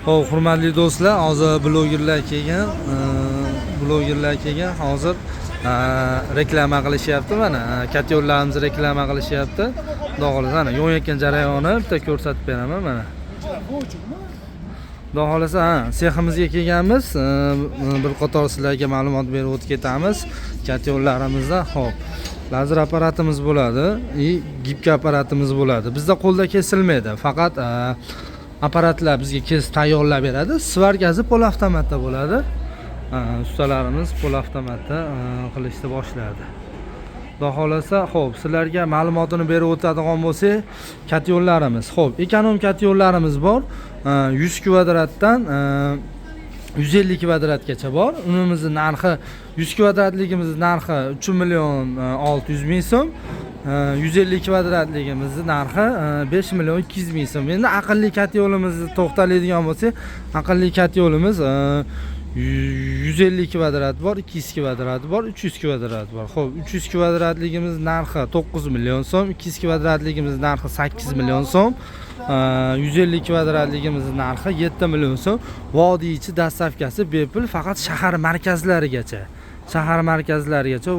Xo'p, hurmatli do'stlar, hozir blogerlar kelgan, hozir reklama qilishyapti mana. Katyollarimizni reklama qilishyapti. Xudo xolasa, mana yonayotgan jarayonni bitta ko'rsatib beraman mana. Xudo xolasa, seximizga kelganmiz. Bir qator sizlarga ma'lumot berib o'tib ketamiz. Katyollarimizda, xo'p, lazer apparatimiz bo'ladi, gibka apparatimiz bo'ladi. Bizda qo'lda kesilmaydi, faqat apparatlar bizga kesib tayyorlab beradi. Svarkasi pol avtomatda bo'ladi. Ustalarimiz pol avtomatda qilishni boshladi. Xudo xolasa, xo'p, sizlarga ma'lumotini berib o'tadigan bo'lsak, katyollarimiz. Xo'p, ekonom katyollarimiz bor. 100 kvadratdan 150 kvadratgacha bor. Unimizning narxi 100 kvadratligimizning narxi 3 million 600 ming so'm. 150 kvadratligimizning narxi 5 million 200 ming so'm. Endi aqlli katyolimizni to'xtaladigan bo'lsak, aqlli katyolimiz 150 kvadrat bor, 200 kvadrat bor, 300 kvadrat bor. Xo'p, 300 kvadratligimiz narxi 9 million so'm, 200 kvadratligimiz narxi 8 million so'm, 150 kvadratligimiz narxi 7 million so'm. Vodiy ichi dastavkasi bepul, faqat shahar markazlarigacha. Shahar markazlarigacha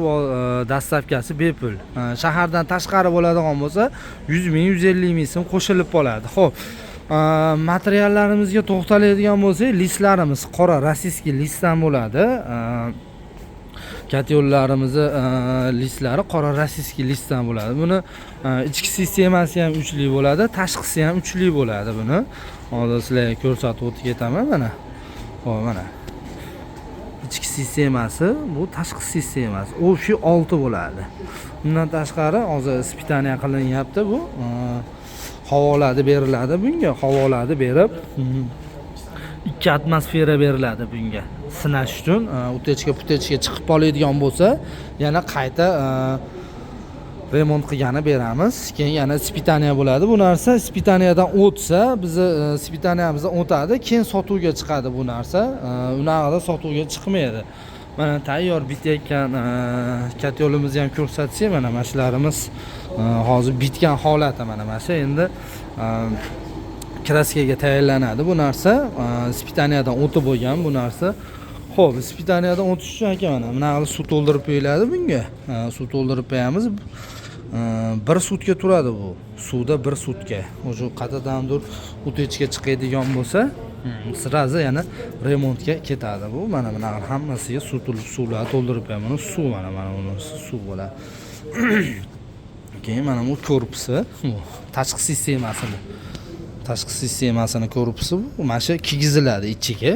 dastavkasi bepul. Shahardan tashqari bo'ladigan bo'lsa 100 ming, 150 ming so'm qo'shilib qoladi. Xo'p, materiallarimizga to'xtaladigan bo'lsak, listlarimiz qora rossiyskiy listdan bo'ladi. Katyollarimizni listlari qora rossiyskiy listdan bo'ladi. Buni ichki sistemasi ham uchli bo'ladi, tashqisi ham uchli bo'ladi buni. Hozir sizlarga ko'rsatib o'tib ketaman mana. Xo'p, mana. Ichki sistemasi, bu tashqi sistemasi. O'shi 6 bo'ladi. Bundan tashqari hozir ispitaniya qilinyapti bu. Havolada beriladi bunga, havolada berib 2 atmosfera beriladi bunga. Sinash uchun utechka chiqib qoladigan bo'lsa, yana qayta remont qilgani beramiz. Keyin yana ispitaniya bo'ladi. Bu narsa ispitaniyadan o'tsa, bizni ispitaniyamizdan o'tadi, keyin sotuvga chiqadi bu narsa. Unaqada sotuvga chiqmaydi. Mana tayyor bitayotgan katyolimizni ham ko'rsatsak, mana mashlarimiz hozir bitgan holati mana shu. Endi kraskaga tayyorlanadi bu narsa. Ispitaniyadan o'tib bo'lgan bu narsa. Xo'p, ispitaniyadan o'tish uchun aka mana bunaqa suv to'ldirib qo'yiladi bunga. Suv to'ldirib qo'yamiz. 1 sutka turadi bu. Suvda 1 sutka. O'sha qayerdandir utechga chiqadigan bo'lsa, sirazi yana remontga ketadi bu. Mana bunaqa hammasiga suvlar to'ldirib qo'yaman. Suv mana buni suv bo'ladi. Keyin mana bu korpusi, tashqi sistemasini. Tashqi sistemasini korpusi bu mana shu kiygiziladi ichiga.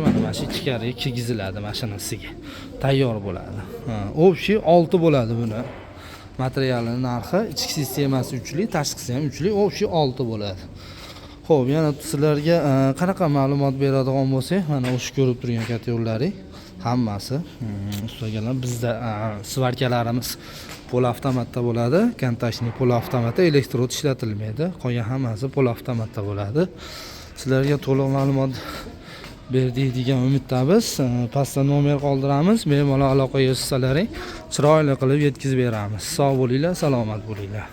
Mana shu ichkariga kiygiziladi mashinasiga. Tayyor bo'ladi. O'bshi 6 bo'ladi buni. Materialining narxi, ichki sistemasi uchli, tashqisi ham uchli, o'bshi 6 bo'ladi. Xo'p, yana sizlarga qanaqa ma'lumot beradigan bo'lsak, mana o'sha ko'rib turgan katyollaring hammasi ustagalar bizda svarkalarimiz pol avtomatda bo'ladi. Kontaktli pol avtomati, elektrod ishlatilmaydi. Qolgan hammasi pol avtomatda bo'ladi. Sizlarga to'liq ma'lumot berdik degan umiddamiz. Pastda nomer qoldiramiz. Bemalol aloqaga chiqsalaring, chiroyli qilib yetkazib beramiz. Sog' bo'linglar, salomat bo'linglar.